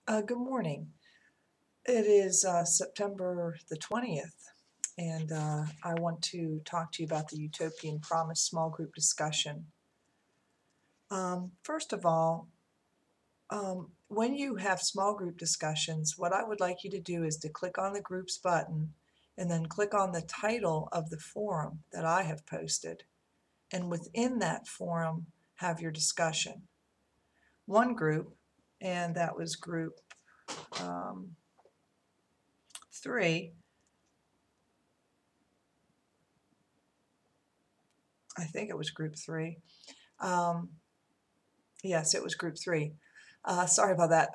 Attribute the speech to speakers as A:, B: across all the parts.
A: Good morning. It is September the 20th, and I want to talk to you about the Utopian Promise small group discussion. First of all, when you have small group discussions, what I would like you to do is to click on the groups button and then click on the title of the forum that I have posted. And within that forum, have your discussion. One group, and that was group um, 3. I think it was group 3. Um, yes, it was group 3. Sorry about that.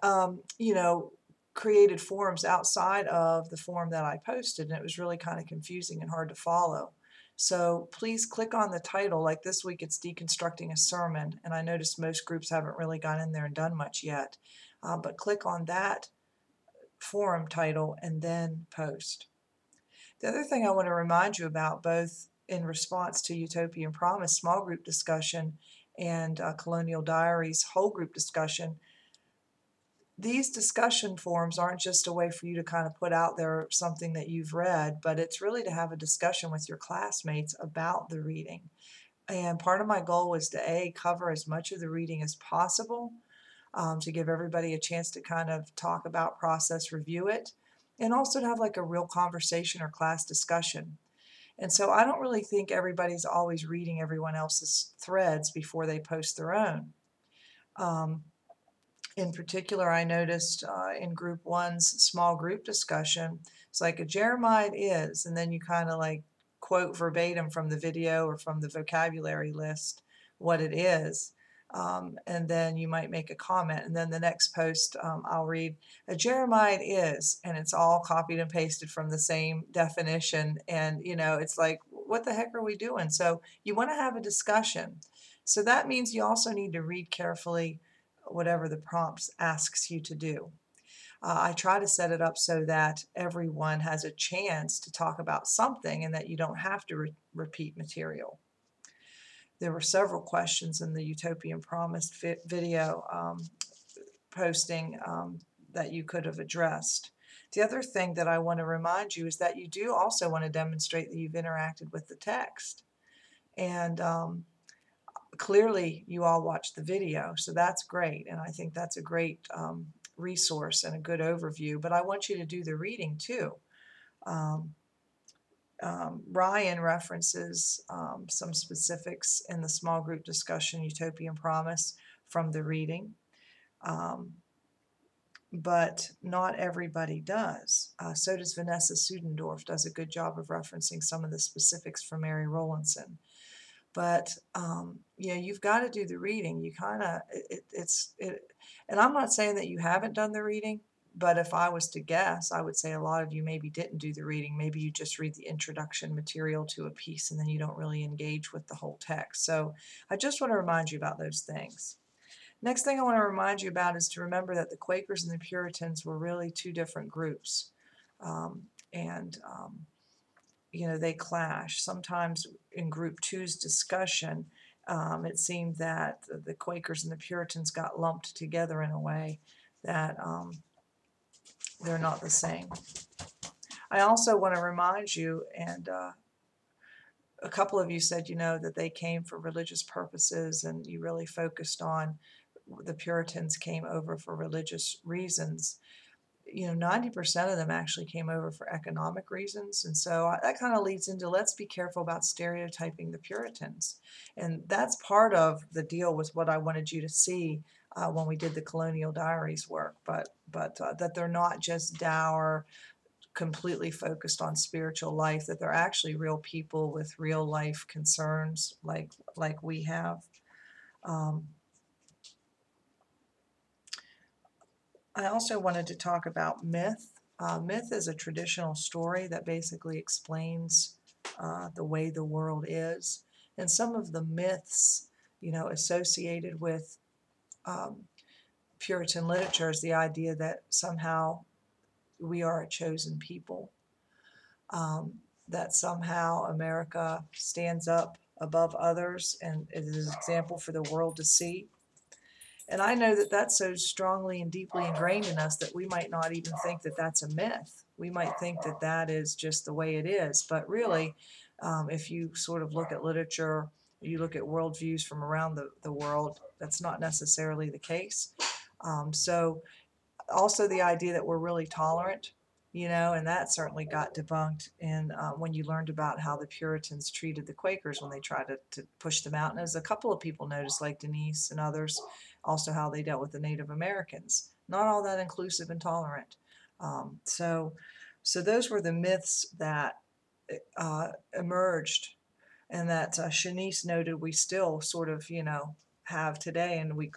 A: Created forums outside of the forum that I posted, and it was really kind of confusing and hard to follow. So please click on the title. Like this week, it's Deconstructing a Sermon, and I noticed most groups haven't really gone in there and done much yet. But click on that forum title and then post. The other thing I want to remind you about, both in response to Utopian Promise small group discussion and Colonial Diaries whole group discussion, these discussion forums aren't just a way for you to kind of put out there something that you've read, but it's really to have a discussion with your classmates about the reading. And part of my goal was to cover as much of the reading as possible, to give everybody a chance to kind of talk about, process, review it, and also to have like a real conversation or class discussion. And so I don't really think everybody's always reading everyone else's threads before they post their own. Um, in particular, I noticed in group 1's small group discussion, it's like a Jeremiad is, and then you kind of like quote verbatim from the video or from the vocabulary list what it is. And then you might make a comment, and then the next post I'll read, a Jeremiad is, and it's all copied and pasted from the same definition, and it's like, what the heck are we doing? So you want to have a discussion. So that means you also need to read carefully whatever the prompts asks you to do. I try to set it up so that everyone has a chance to talk about something and that you don't have to repeat material. There were several questions in the Utopian Promise video posting that you could have addressed. The other thing that I want to remind you is that you do also want to demonstrate that you've interacted with the text. And clearly you all watched the video, so that's great, and I think that's a great resource and a good overview, but I want you to do the reading too. Ryan references some specifics in the small group discussion Utopian Promise from the reading, but not everybody does. So does Vanessa Sudendorf, does a good job of referencing some of the specifics from Mary Rowlandson. But you've got to do the reading. You kind of and I'm not saying that you haven't done the reading, but if I was to guess, I would say a lot of you maybe didn't do the reading. Maybe you just read the introduction material to a piece and then you don't really engage with the whole text. So I just want to remind you about those things. Next thing I want to remind you about is to remember that the Quakers and the Puritans were really two different groups. And they clash. Sometimes in Group 2's discussion, it seemed that the Quakers and the Puritans got lumped together in a way that they're not the same. I also want to remind you, and a couple of you said, that they came for religious purposes, and you really focused on the Puritans came over for religious reasons. 90% of them actually came over for economic reasons. And so that kind of leads into, let's be careful about stereotyping the Puritans. And that's part of the deal with what I wanted you to see when we did the Colonial Diaries work, but that they're not just dour, completely focused on spiritual life, that they're actually real people with real life concerns like we have. I also wanted to talk about myth. Myth is a traditional story that basically explains the way the world is. And some of the myths, associated with Puritan literature is the idea that somehow we are a chosen people, that somehow America stands up above others and is an example for the world to see. And I know that that's so strongly and deeply ingrained in us that we might not even think that that's a myth. We might think that that is just the way it is. But really, if you sort of look at literature, you look at worldviews from around the world, that's not necessarily the case. So also the idea that we're really tolerant, and that certainly got debunked in when you learned about how the Puritans treated the Quakers when they tried to push them out. And as a couple of people noticed, like Denise and others, also how they dealt with the Native Americans. Not all that inclusive and tolerant. So those were the myths that emerged, and that Shanice noted we still sort of, have today, and we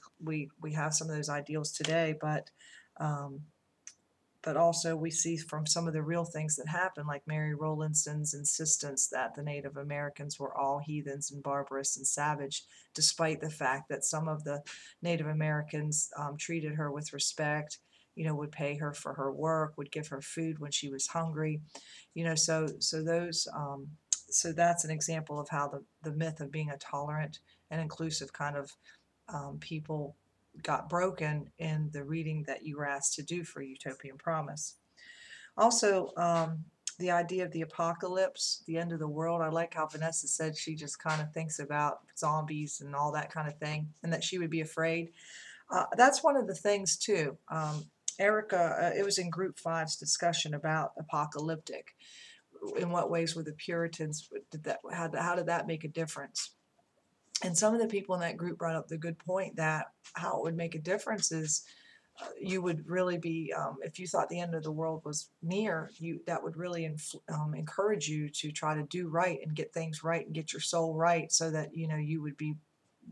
A: have some of those ideals today, um, but also we see from some of the real things that happened, like Mary Rowlandson's insistence that the Native Americans were all heathens and barbarous and savage, despite the fact that some of the Native Americans treated her with respect, would pay her for her work, would give her food when she was hungry, so that's an example of how the myth of being a tolerant and inclusive kind of people got broken in the reading that you were asked to do for Utopian Promise. Also, the idea of the apocalypse, the end of the world. I like how Vanessa said she just kind of thinks about zombies and all that kind of thing, and that she would be afraid. That's one of the things too. Erica, it was in Group 5's discussion about apocalyptic. In what ways were the Puritans, how did that make a difference? And some of the people in that group brought up the good point that how it would make a difference is you would really be, if you thought the end of the world was near, that would really encourage you to try to do right and get things right and get your soul right, so that you would be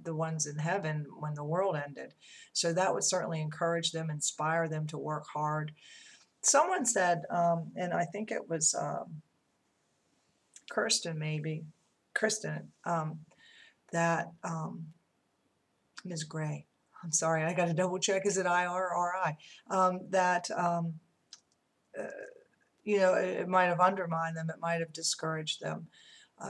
A: the ones in heaven when the world ended. So that would certainly encourage them, inspire them to work hard. Someone said, and I think it was Kristen, that Ms. Gray, I'm sorry, I got to double check, is it IR or RI? That, it might have undermined them, it might have discouraged them.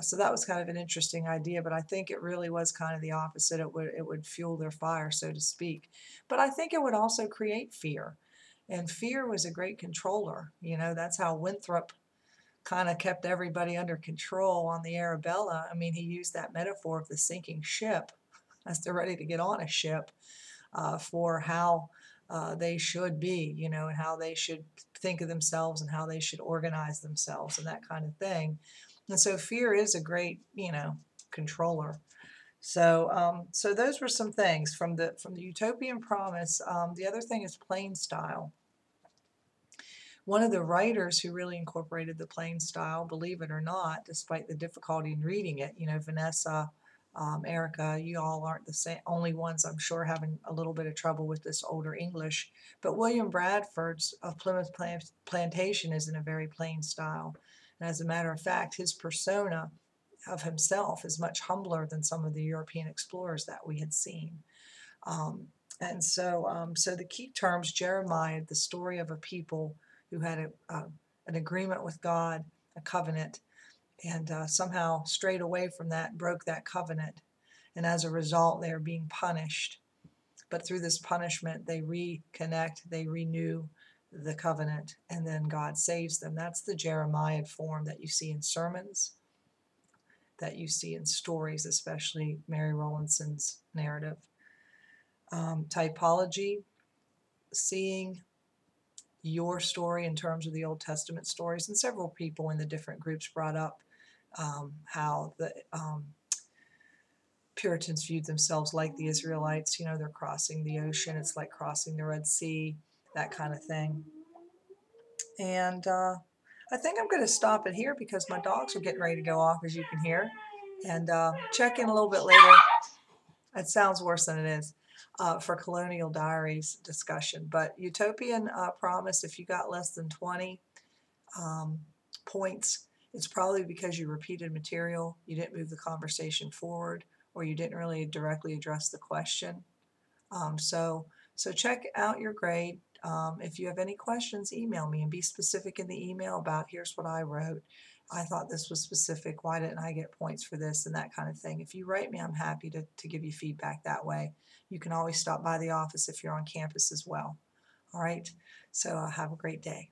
A: So that was kind of an interesting idea, but I think it really was kind of the opposite. It would fuel their fire, so to speak. But I think it would also create fear. And fear was a great controller. That's how Winthrop kind of kept everybody under control on the Arabella. I mean, he used that metaphor of the sinking ship as they're ready to get on a ship, for how they should be, and how they should think of themselves and how they should organize themselves and that kind of thing. And so fear is a great, controller. So those were some things from the Utopian Promise. The other thing is plain style. One of the writers who really incorporated the plain style, believe it or not, despite the difficulty in reading it, Vanessa, Erica, you all aren't the only ones, I'm sure, having a little bit of trouble with this older English. But William Bradford's of Plymouth Plantation is in a very plain style. And as a matter of fact, his persona of himself is much humbler than some of the European explorers that we had seen. So the key terms, Jeremiah, the story of a people who had an agreement with God, a covenant, and somehow strayed away from that, broke that covenant. And as a result, they are being punished. But through this punishment, they reconnect, they renew the covenant, and then God saves them. That's the Jeremiah form that you see in sermons, that you see in stories, especially Mary Rowlandson's narrative. Typology, seeing your story in terms of the Old Testament stories, and several people in the different groups brought up how the Puritans viewed themselves like the Israelites. They're crossing the ocean, it's like crossing the Red Sea, that kind of thing. And I think I'm going to stop it here because my dogs are getting ready to go off, as you can hear, and check in a little bit later. It sounds worse than it is. For Colonial Diaries discussion. But Utopian Promise, if you got less than 20 points, it's probably because you repeated material, you didn't move the conversation forward, or you didn't really directly address the question. So check out your grade. If you have any questions, email me, and be specific in the email about here's what I wrote. I thought this was specific. Why didn't I get points for this and that kind of thing. If you write me, I'm happy to give you feedback that way. You can always stop by the office if you're on campus as well. All right, so have a great day.